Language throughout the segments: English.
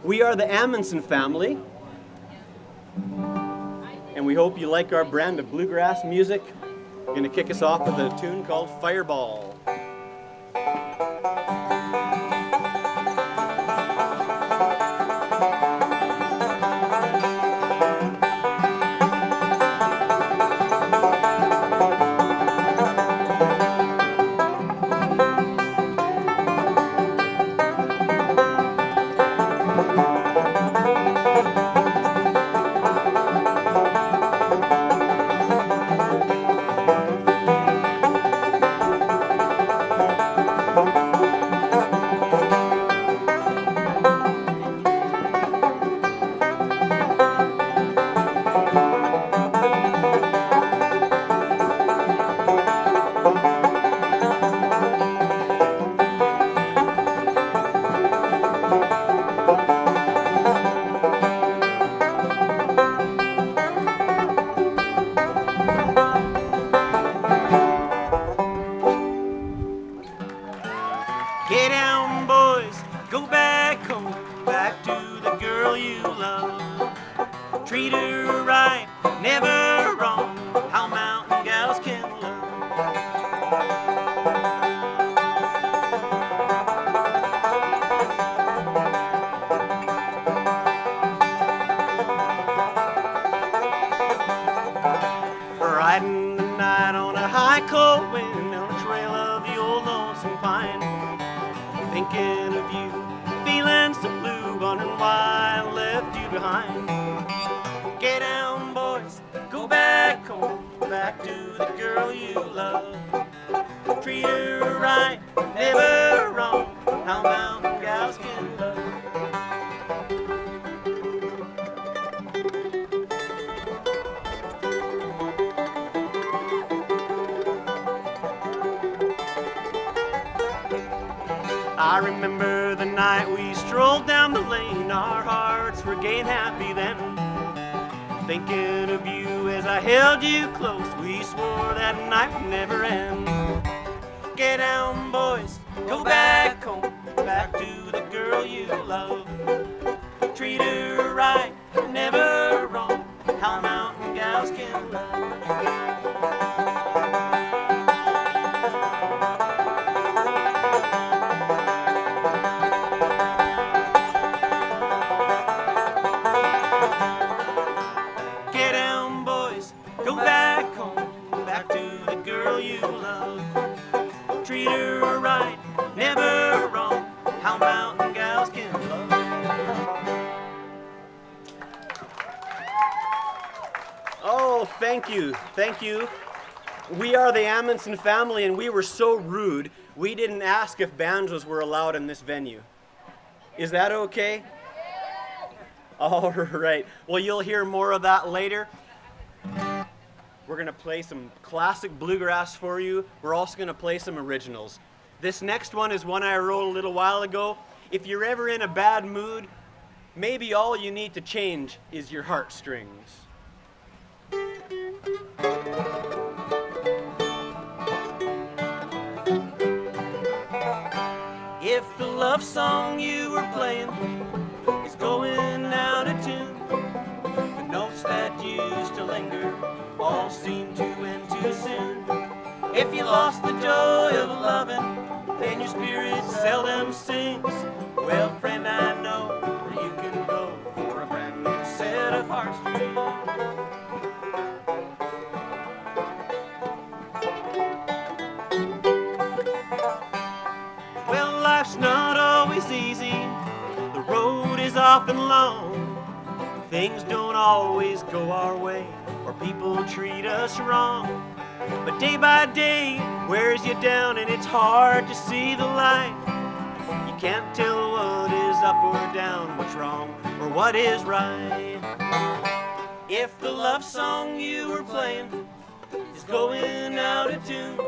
We are the Amundsen family, and we hope you like our brand of bluegrass music. We're going to kick us off with a tune called Fireball. Get down, boys, go back home, back to the girl you love. Treat her right, never wrong, how mountain gals can love. Riding the night on a high cold wind on a trail of the old lonesome pine. Thinking of you, feeling so blue, wondering why I left you behind. Get down, boys, go back home, back to the girl you love. Treat her right, never wrong, how mountain gals can love. I remember the night we strolled down the lane, our hearts were gay and happy then. Thinking of you as I held you close, we swore that night would never end. Get down, boys, go back home, back to the girl you love. Treat her right, never wrong, how mountain gals can love. Get down, boys, go back home, back to the girl you love. Treat her right, never wrong, how mountain gals can love. Oh, thank you, thank you. We are the Amundsen family, and we were so rude, we didn't ask if banjos were allowed in this venue. Is that okay? All right. Well, you'll hear more of that later. We're going to play some classic bluegrass for you. We're also going to play some originals. This next one is one I wrote a little while ago. If you're ever in a bad mood, maybe all you need to change is your heartstrings. If the love song you were playing is going out of tune, the notes that used to linger all seem to end too soon. If you lost the joy of loving, then your spirit seldom sings. Well, friend, I know where you can go for a brand new set of heartstrings. Well, life's not always easy, the road is often long. Things don't always go our way, or people treat us wrong. But day by day wears you down, and it's hard to see the light. You can't tell what is up or down, what's wrong or what is right. If the love song you were playing is going out of tune,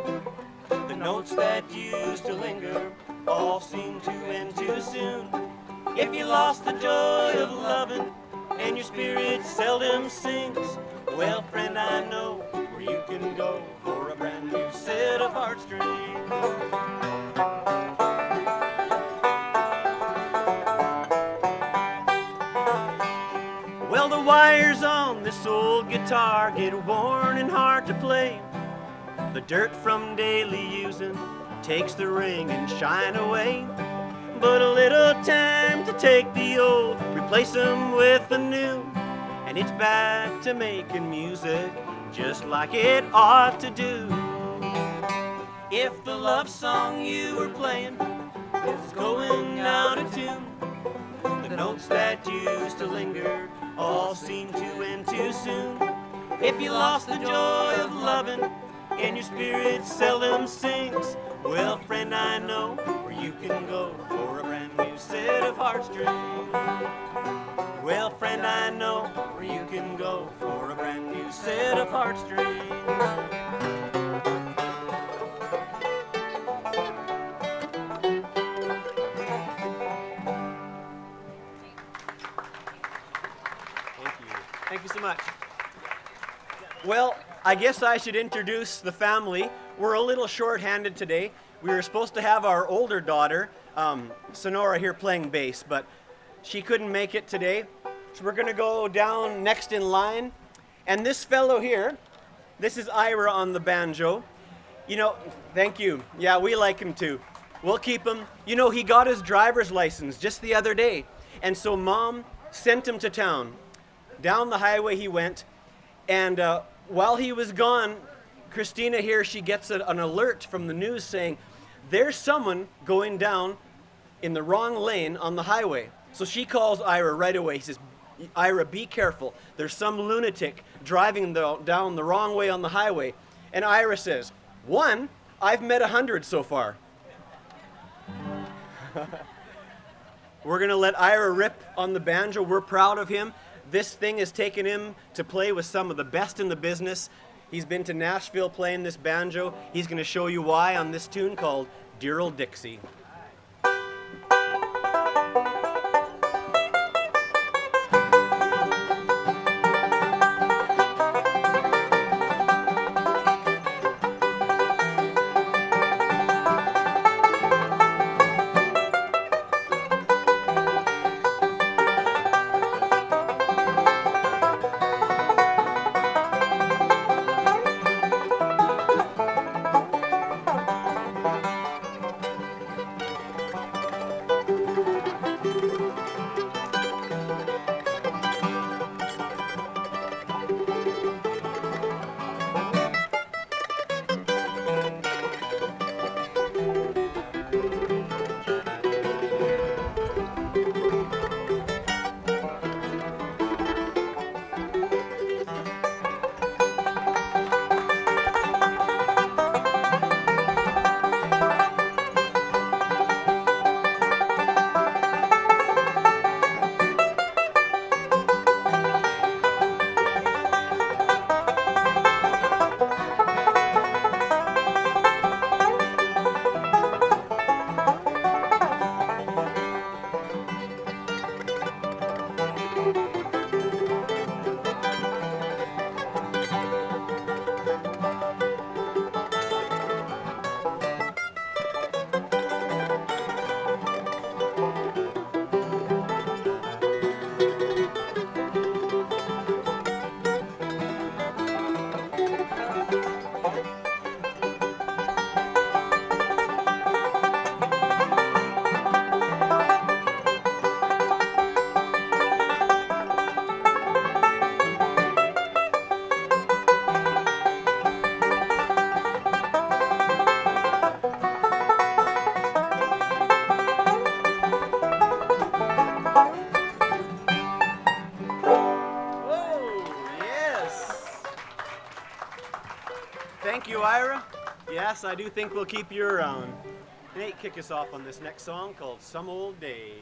the notes that used to linger all seem to end too soon. If you lost the joy of loving and your spirit seldom sings, well, friend, I know where you can go for a brand new set of heartstrings. Well, the wires on this old guitar get worn and hard to play. The dirt from daily using takes the ring and shine away. But a little time to take the old, replace them with the new, and it's back to making music just like it ought to do. If the love song you were playing is going out of tune, the notes that used to linger all seem to end too soon. If you lost the joy of loving and your spirit seldom sings, well, friend, I know where you can go for a brand new set of heartstrings. Well, friend, I know where you can go for a brand new set of heartstrings. Thank you so much. Well, I guess I should introduce the family. We're a little short-handed today. We were supposed to have our older daughter, Sonora, here playing bass, but she couldn't make it today. So we're going to go down next in line. And this fellow here, this is Ira on the banjo. You know, thank you. Yeah, we like him too. We'll keep him. You know, he got his driver's license just the other day. And so Mom sent him to town. Down the highway he went. And while he was gone, Christina here, she gets an alert from the news saying, there's someone going down in the wrong lane on the highway. So she calls Ira right away. He says, Ira, be careful. There's some lunatic driving down the wrong way on the highway. And Ira says, 1, I've met 100 so far. We're going to let Ira rip on the banjo. We're proud of him. This thing has taken him to play with some of the best in the business. He's been to Nashville playing this banjo. He's going to show you why on this tune called Dear Old Dixie. Thank you, Ira. Yes, I do think we'll keep you around. Nate, kick us off on this next song called Some Old Day.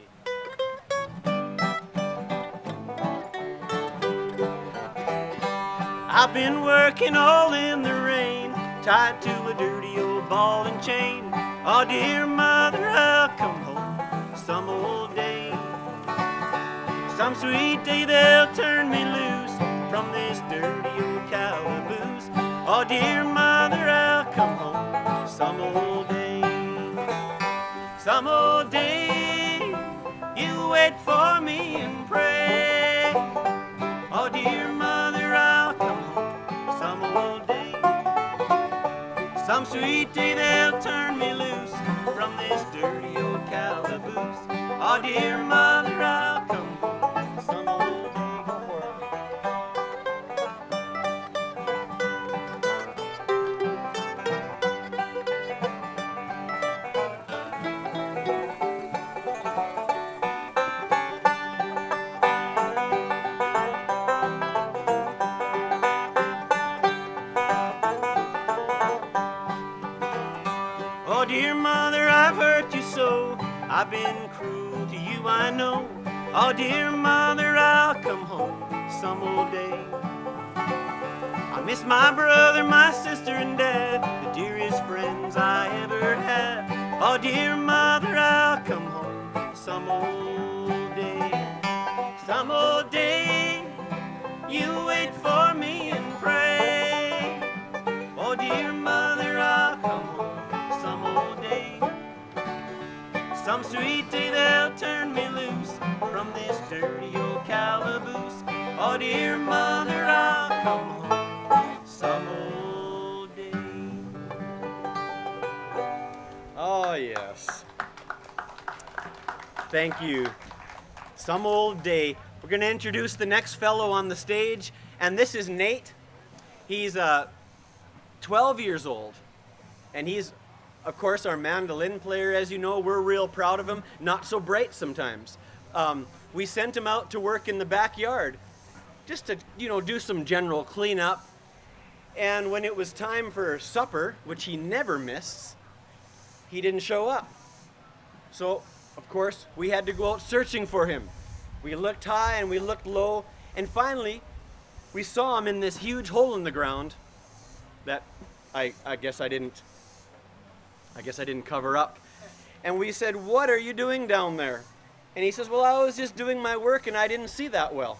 I've been working all in the rain, tied to a dirty old ball and chain. Oh, dear mother, I'll come home some old day. Some sweet day they'll turn me loose from this dirty old calaboose. Oh, dear mother, I'll come home some old day. Some old day, you wait for me and pray. sweet day they'll turn me loose from this dirty old calaboose. Oh, dear mother, I'll come home some old day. Go for it. Oh, dear mother, I've hurt you so. I've been cruel to you, I know. Oh, dear mother, I'll come home some old day. I miss my brother, my sister, and dad, the dearest friends I ever had. Oh, dear mother, I'll come home some old day. Some old day, you wait for me and pray. Oh, dear mother, I'll come home some old day. Some sweet day they'll turn me loose from this dirty old calaboose. Oh, dear mother, I'll come home some old day. Oh, yes. Thank you. Some old day. We're going to introduce the next fellow on the stage, and this is Nate. He's 12 years old, and he's, of course, our mandolin player. As you know, we're real proud of him. Not so bright sometimes. We sent him out to work in the backyard just to, do some general cleanup. And when it was time for supper, which he never misses, he didn't show up. So, of course, we had to go out searching for him. We looked high and we looked low, and finally, we saw him in this huge hole in the ground that I guess I didn't cover up. And we said, "What are you doing down there?" And he says, "Well, I was just doing my work and I didn't see that well."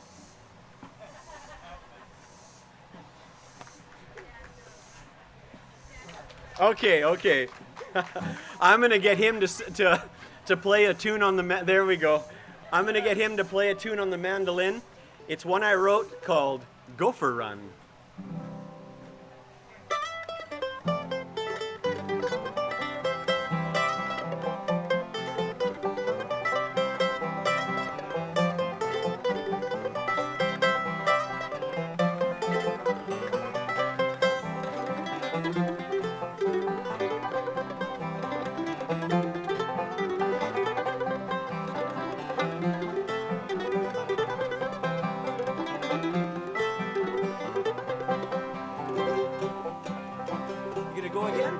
Okay. I'm gonna get him to play a tune on the there we go. I'm gonna get him to play a tune on the mandolin. It's one I wrote called "Gopher Run." Go again?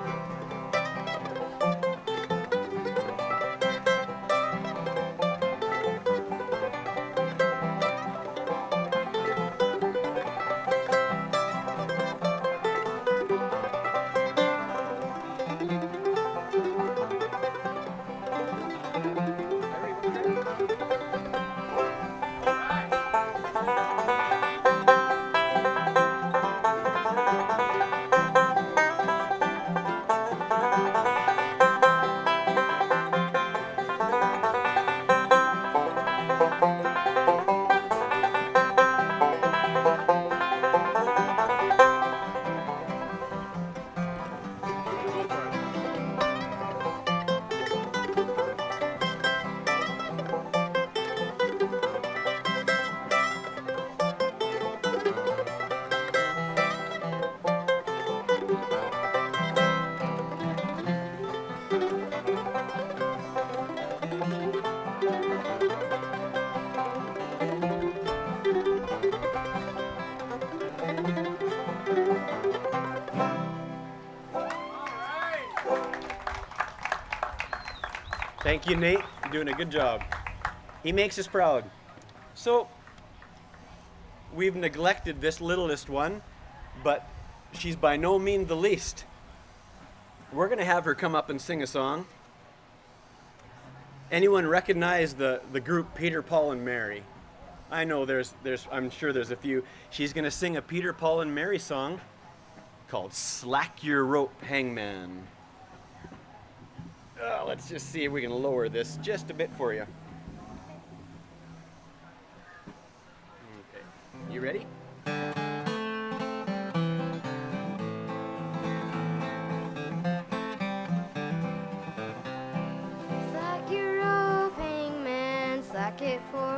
Thank you, Nate. You're doing a good job. He makes us proud. So, we've neglected this littlest one, but she's by no means the least. We're going to have her come up and sing a song. Anyone recognize the group Peter, Paul, and Mary? I know I'm sure there's a few. She's going to sing a Peter, Paul, and Mary song called Slack Your Rope, Hangman. Let's just see if we can lower this just a bit for you. Okay, you ready?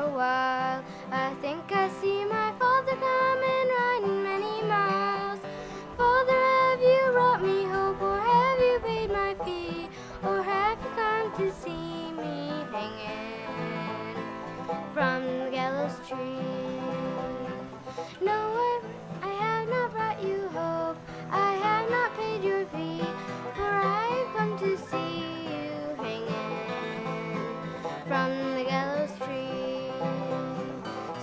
a while. I think I see my father coming, riding many miles. Father, have you brought me hope, or have you paid my fee, or have you come to see me hanging from the gallows tree? No, I have not brought you hope, I have not paid your fee, for I have come to see you hanging from the gallows tree.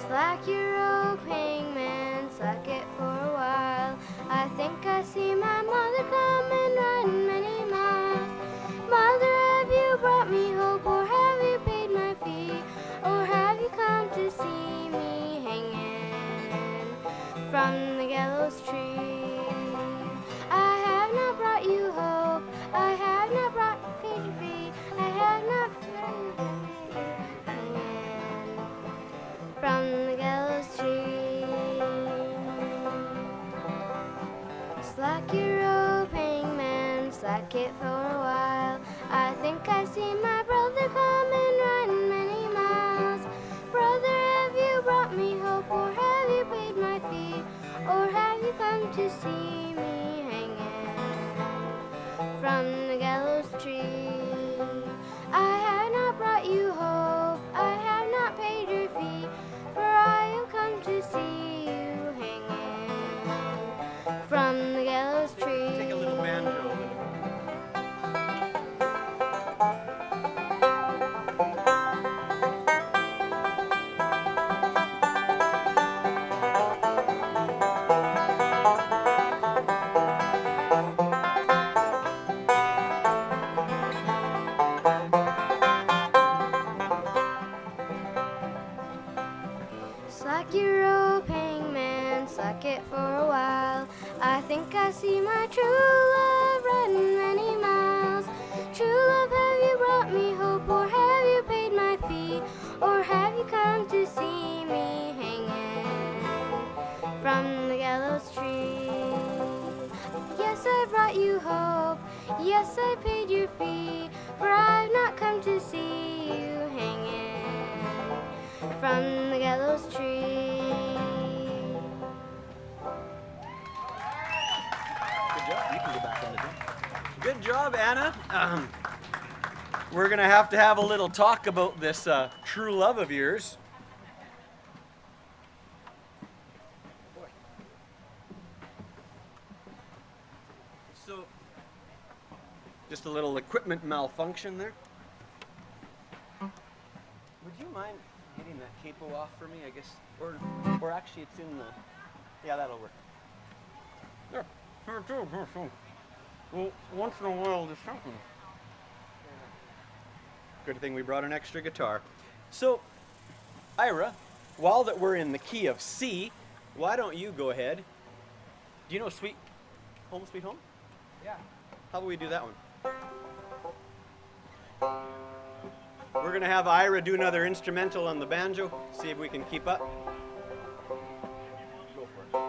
Slack your rope, hangman, slack it for a while. I think I see my mother coming, riding many miles. Mother, have you brought me hope, or have you paid my fee, or have you come to see me hanging from the gallows tree? I have not brought you hope, I have not brought paid your fee, I have not hanging from the gallows tree. Slack your rope, hangman, slack it for a while. I think I see my brother coming, riding many miles. Brother, have you brought me hope, or have you paid my fee, or have you come to see me hanging from the gallows tree? I have not brought you hope, I have not paid your fee, for I have come to see you hanging from the gallows tree. Take a little banjo. Slack your rope, hangman, slack it for a while. I think I see my true love riding many miles. True love, have you brought me hope, or have you paid my fee, or have you come to see me hanging from the gallows tree? Yes, I brought you hope, yes, I paid your fee, for I've not come to see you hanging from the gallows tree. Good job. You can go back on the drum. Good job, Anna. We're going to have a little talk about this true love of yours. So, just a little equipment malfunction there. Would you mind getting that capo off for me, I guess? Or actually, it's in the... Yeah, that'll work. There. Well, once in a while, this happens. Good thing we brought an extra guitar. So, Ira, while that we're in the key of C, why don't you go ahead? Do you know Sweet Home, Sweet Home? Yeah. How about we do that one? We're going to have Ira do another instrumental on the banjo, see if we can keep up. Go for it.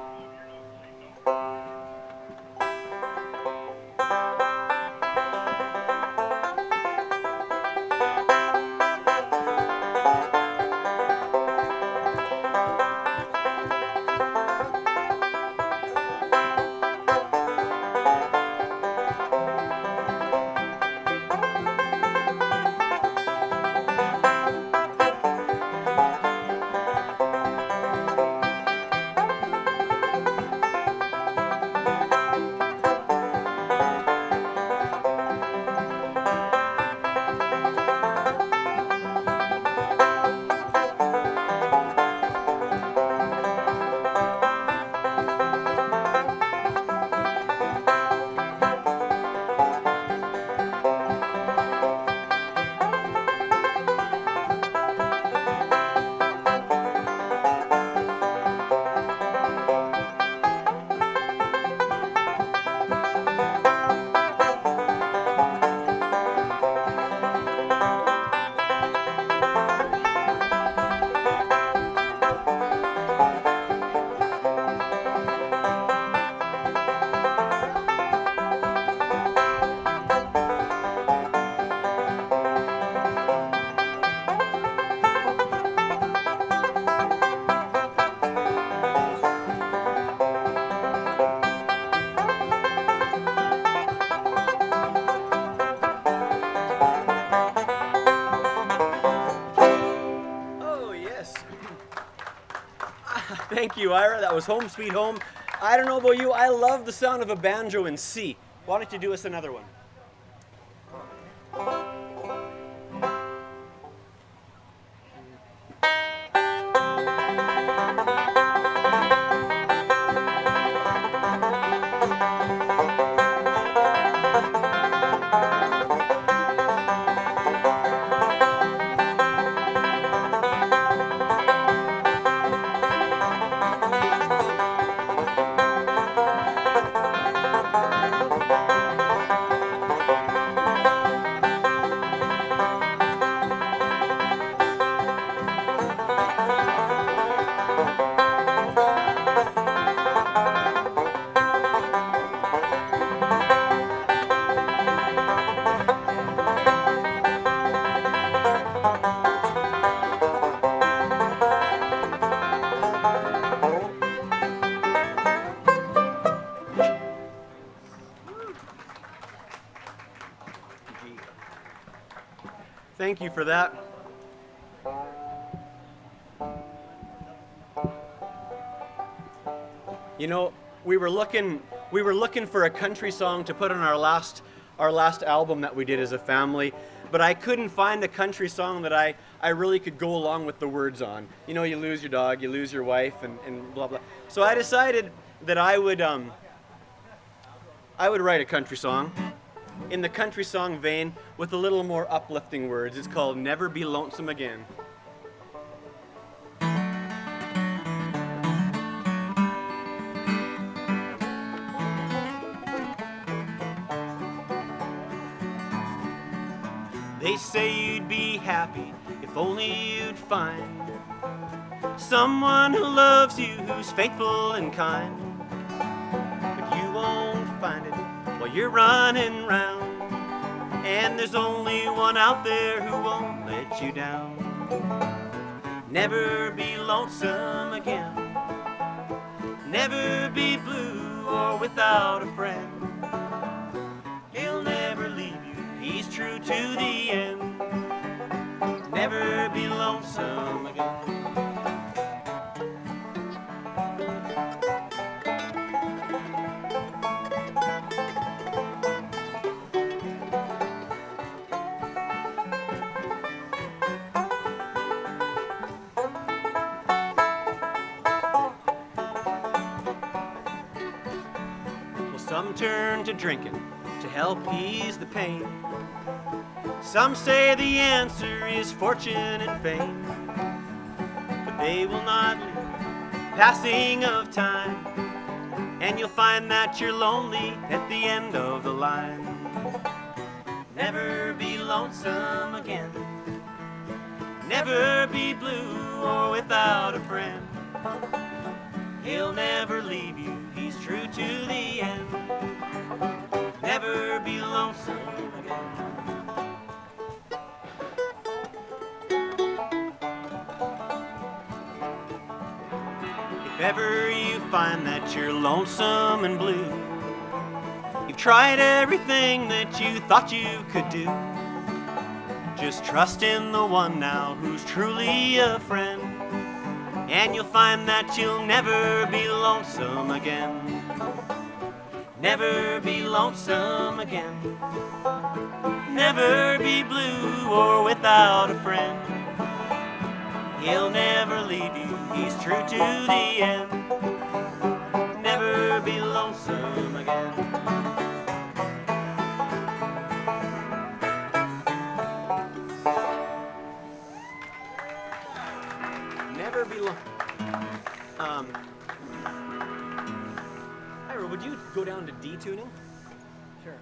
Thank you, Ira. That was Home Sweet Home. I don't know about you, I love the sound of a banjo in C. Why don't you do us another one? Thank you for that. You know, we were looking for a country song to put on our last album that we did as a family, but I couldn't find a country song that I really could go along with the words on. You know, you lose your dog, you lose your wife, and blah blah. So I decided that I would write a country song in the country song vein with a little more uplifting words. It's called Never Be Lonesome Again. They say you'd be happy if only you'd find someone who loves you, who's faithful and kind. But you won't find it while you're running round, and there's only one out there who won't let you down. Never be lonesome again. Never be blue or without a friend. He'll never leave you, he's true to the end. Never be lonesome again. Some turn to drinking to help ease the pain. Some say the answer is fortune and fame, but they will not leave passing of time, and you'll find that you're lonely at the end of the line. Never be lonesome again. Never be blue or without a friend. He'll never leave you, he's true to the end. Never be lonesome again. If ever you find that you're lonesome and blue, you've tried everything that you thought you could do, just trust in the one now who's truly a friend, and you'll find that you'll never be lonesome again. Never be lonesome again. Never be blue or without a friend. He'll never leave you, he's true to the end. Never be lonesome again. Never be Ira, would you go down to D tuning? Sure.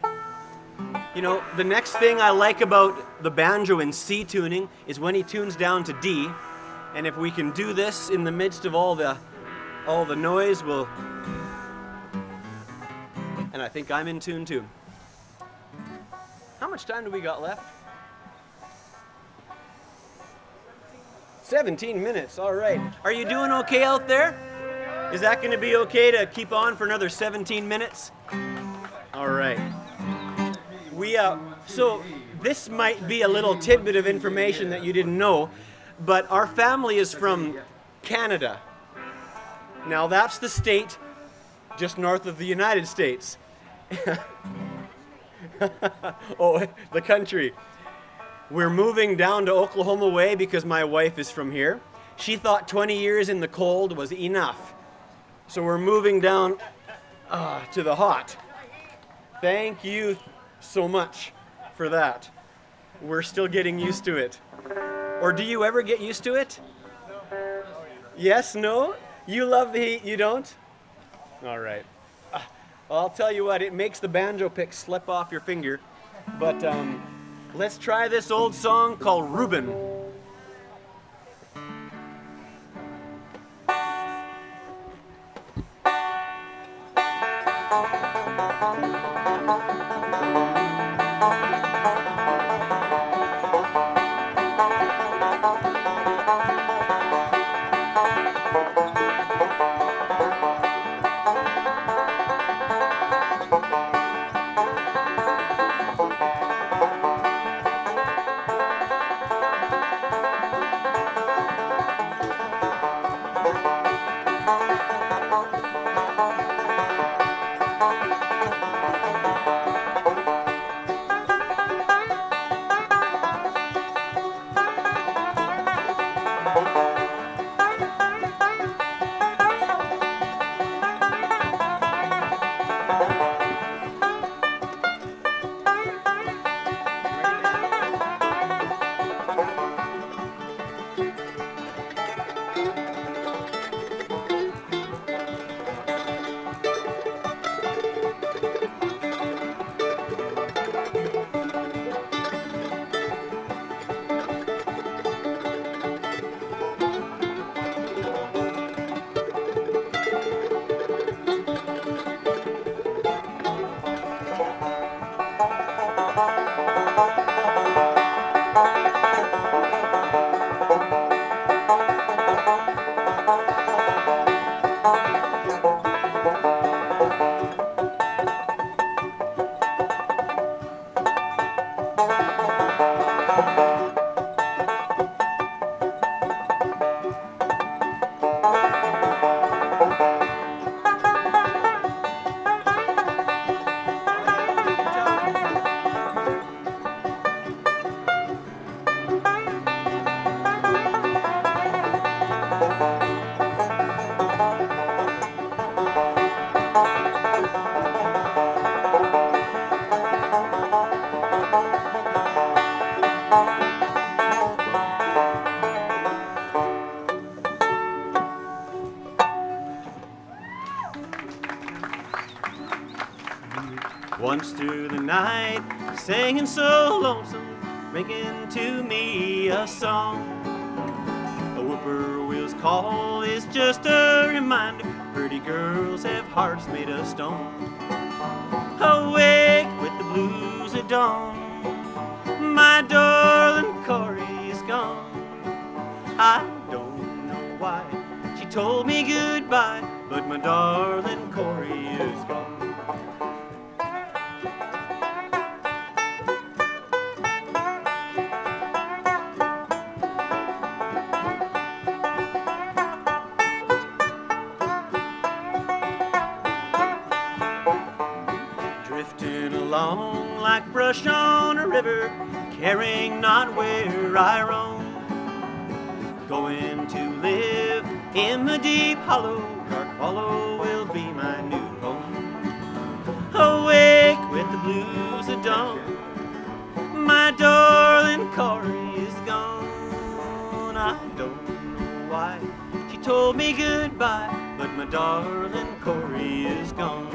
You know, the next thing I like about the banjo in C tuning is when he tunes down to D, and if we can do this in the midst of all the noise, we'll... And I think I'm in tune too. How much time do we got left? 17 minutes, all right. Are you doing okay out there? Is that going to be okay to keep on for another 17 minutes? All right. So this might be a little tidbit of information that you didn't know, but our family is from Canada. Now that's the state just north of the United States. Oh, the country. We're moving down to Oklahoma Way because my wife is from here. She thought 20 years in the cold was enough. So we're moving down to the hot. Thank you so much for that. We're still getting used to it. Or do you ever get used to it? Yes, no? You love the heat, you don't? All right. I'll tell you what, it makes the banjo pick slip off your finger. But let's try this old song called Reuben. Once through the night, singing so lonesome, making to me a song. A whippoorwill's call is just a reminder, pretty girls have hearts made of stone. Awake with the blues at dawn, my darling Corey is gone. I don't know why she told me goodbye, but my darling Corey is gone. Drifting along like brush on a river, caring not where I roam. Going to live in the deep hollow, dark hollow will be my new home. Awake with the blues at dawn, my darling Corey is gone. I don't know why she told me goodbye, but my darling Corey is gone.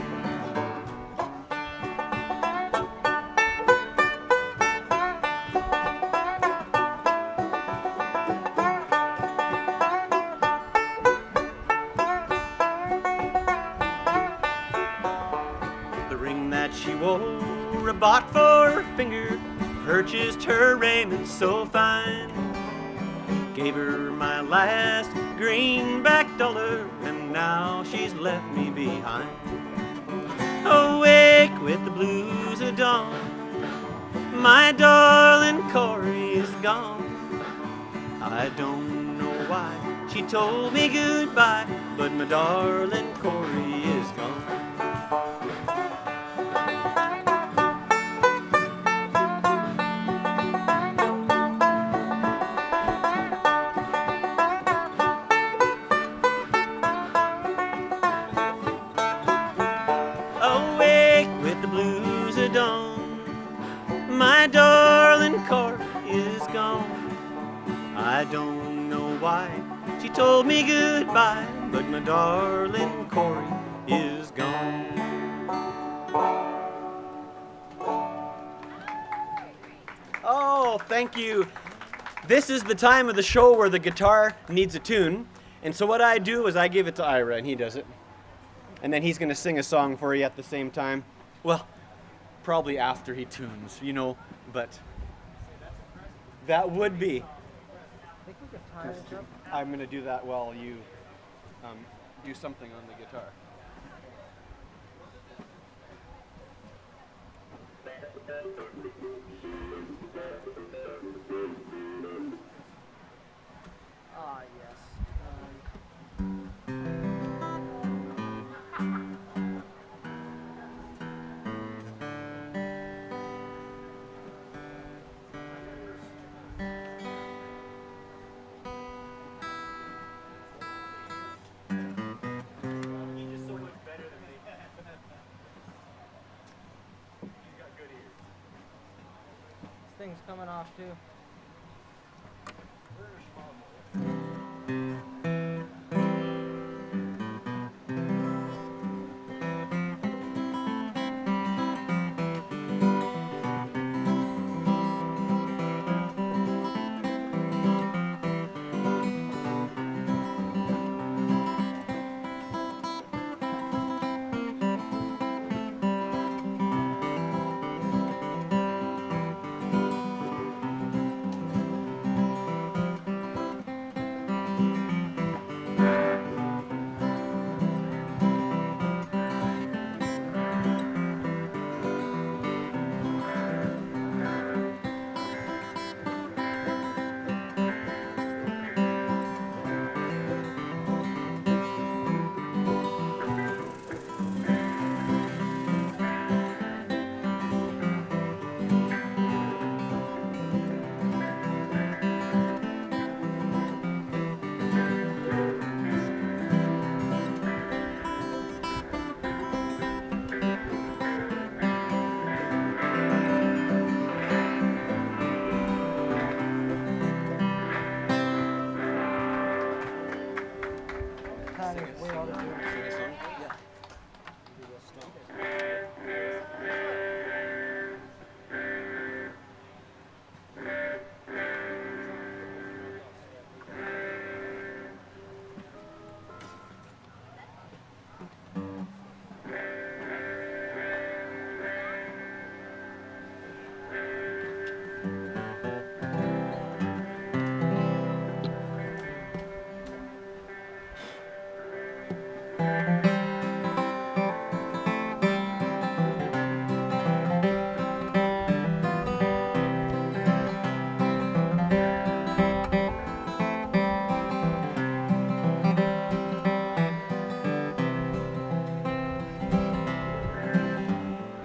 She wore a bought for her finger, purchased her raiment so fine. Gave her my last greenback dollar, and now she's left me behind. Awake with the blues at dawn, my darling Corey is gone. I don't know why She told me goodbye, but my darling Corey is gone. Awake with the blues of dawn, my darling Corey is gone. I don't know why she told me goodbye, but my darling Corey is gone. Oh, thank you. This is the time of the show where the guitar needs a tune. And so what I do is I give it to Ira and he does it. And then he's going to sing a song for you at the same time. Well, probably after he tunes, you know, but that would be. I'm going to do that while you do something on the guitar. Ah, yes. This thing's coming off too.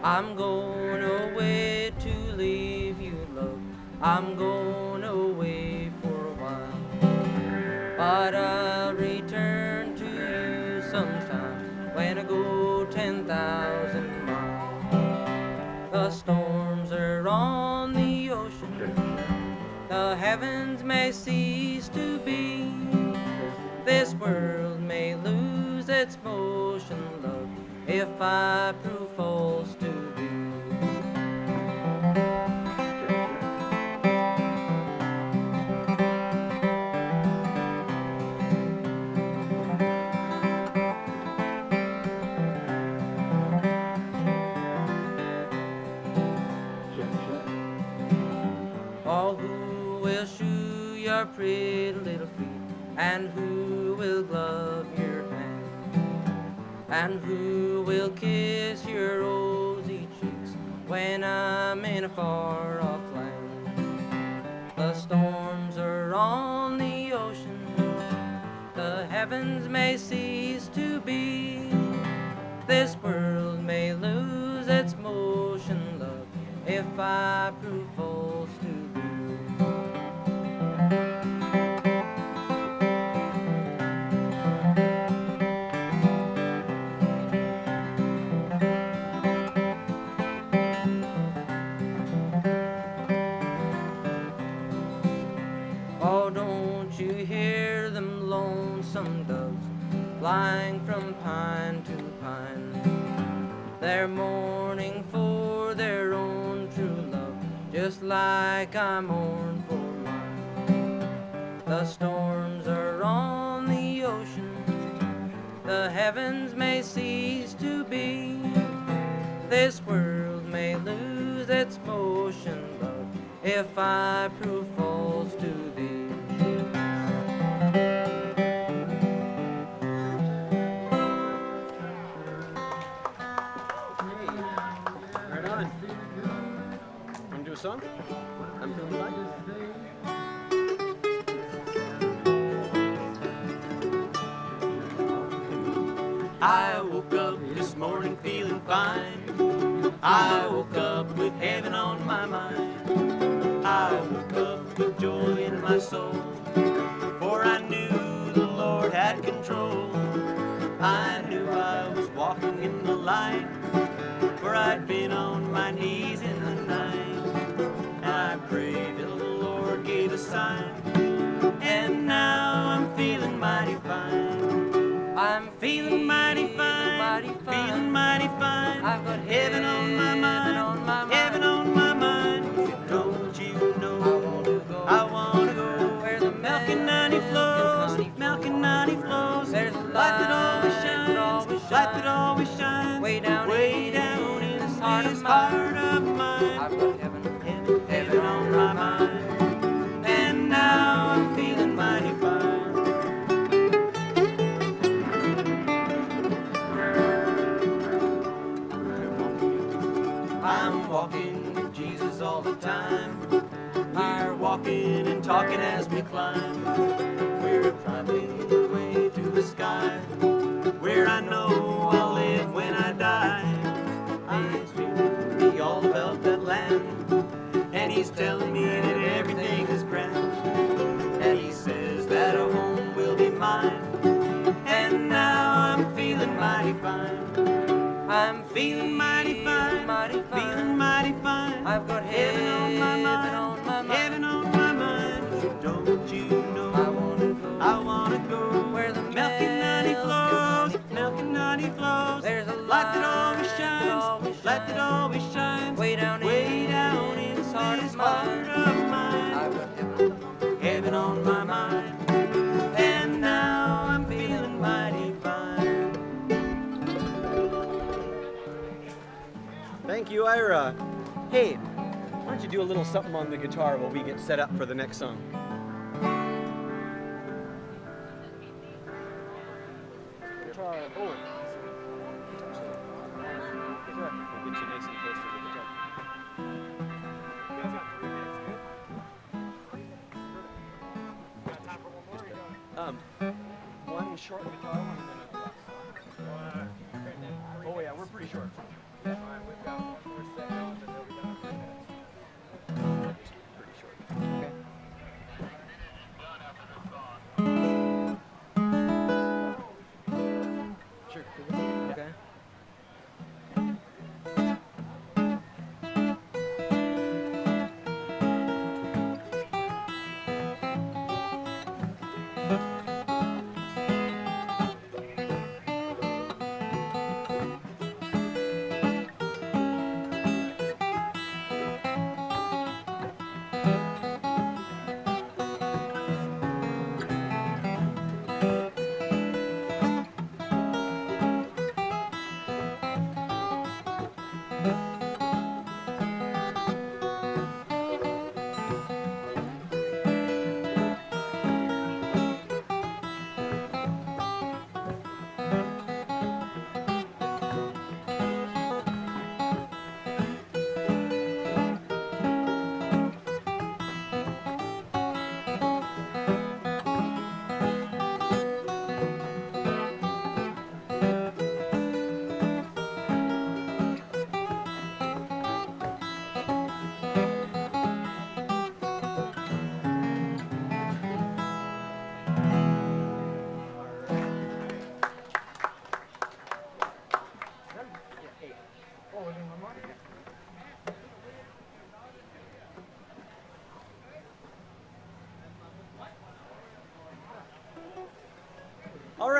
I'm going away to leave you, love. I'm going away for a while. But I'll return to you sometime when I go 10,000 miles. The storms are on the ocean. The heavens may cease to be. This world may lose its motion, love, if I prove false to you. Oh, who will shoe your pretty little feet, and who will glove your hand, and who will kiss your rosy cheeks when I'm in a far off land? The storms are on the ocean, heavens may cease to be. This world may lose its motion, love, if I prove false to thee. Oh, don't you hear them lonesome doves flying from pine to pine? They're mourning for their own true love, just like I mourn for mine. The storms are on the ocean, the heavens may cease to be. This world may lose its motion, love, if I prove false to thee. Right on. Want to do a song? I'm feeling fine. I woke up this morning feeling fine. I woke up with heaven on my mind. I woke up with joy in my soul, for I knew the Lord had control. I knew I was walking in the light, for I'd been on my knees in the night. And I prayed till the Lord gave a sign, and now I'm feeling mighty fine. I'm Feeling mighty fine, feeling mighty fine. I've got heaven on my mind, heaven on my mind. Don't you know I wanna go where the milk and honey flows, milk and honey flows. There's a light that always light shines, that always light that shines. always shines. Way down in this heart of this mine. heart of mine. I've got heaven, Heaven on my mind, and now I'm feeling mighty fine. I'm walking with Jesus all the time. We're walking and talking as we climb. We're climbing the way to the sky, where I know I'll live when I die. He's telling me all about that land, and he's telling me that everything is grand. And he says that a home will be mine, and now I'm feeling mighty fine. I'm Feeling mighty fine, feeling mighty fine. I've got heaven on my mind, heaven on my mind. Don't you know I wanna go where the milk and honey flows, milk and honey flows. There's a light that always shines, light that always shines. way down in this heart of mine. I've got heaven. Heaven on my mind, and now I'm feeling mighty fine. Thank you, Ira. Hey, why don't you do a little something on the guitar while we get set up for the next song? Guitar. Oh. We'll get you nice and close to the guitar. One short guitar, one and then a oh yeah, we're pretty short. Pretty short. Okay. Sure. Okay.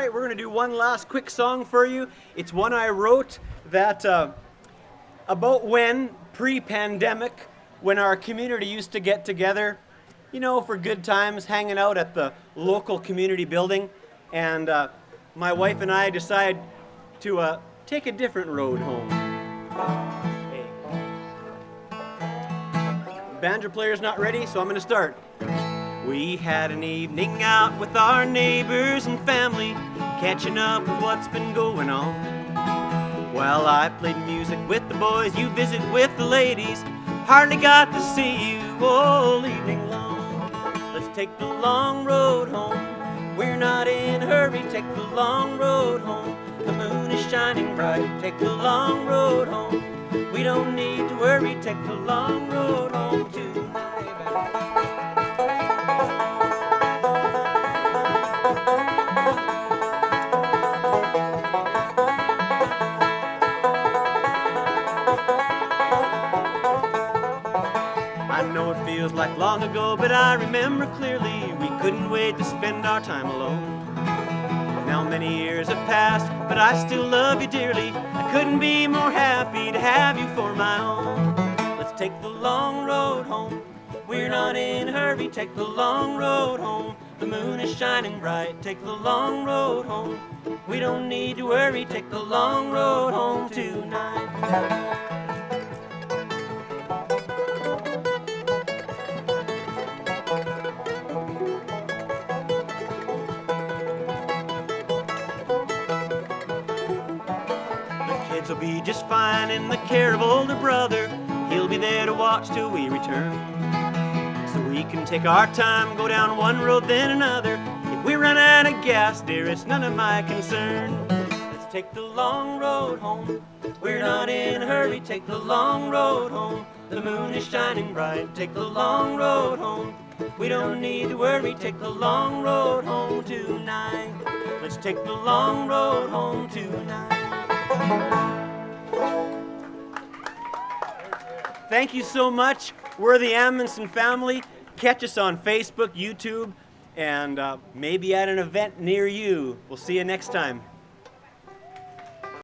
right, we're going to do one last quick song for you. It's one I wrote that about when, pre-pandemic, when our community used to get together, you know, for good times, hanging out at the local community building. And my wife and I decided to take a different road home. Hey. Banjo player's not ready, so I'm going to start. We had an evening out with our neighbors and family, catching up with what's been going on. While I played music with the boys, you visit with the ladies. Hardly got to see you all evening long. Let's take the long road home. We're not in a hurry. Take the long road home. The moon is shining bright. Take the long road home. We don't need to worry. Take the long road home tonight. Like long ago, but I remember clearly we couldn't wait to spend our time alone. Now many years have passed, but I still love you dearly. I couldn't be more happy to have you for my own. Let's take the long road home. We're not in a hurry. Take the long road home. The moon is shining bright. Take the long road home. We don't need to worry. Take the long road home tonight. Will be just fine in the care of older brother. He'll be there to watch till we return. So we can take our time, go down one road then another. If we run out of gas, dear, it's none of my concern. Let's take the long road home. We're not in a hurry. Take the long road home. The moon is shining bright. Take the long road home. We don't need to worry. Take the long road home tonight. Let's take the long road home tonight. Thank you so much. We're the Amundsen family. Catch us on Facebook, YouTube, and maybe at an event near you. We'll see you next time.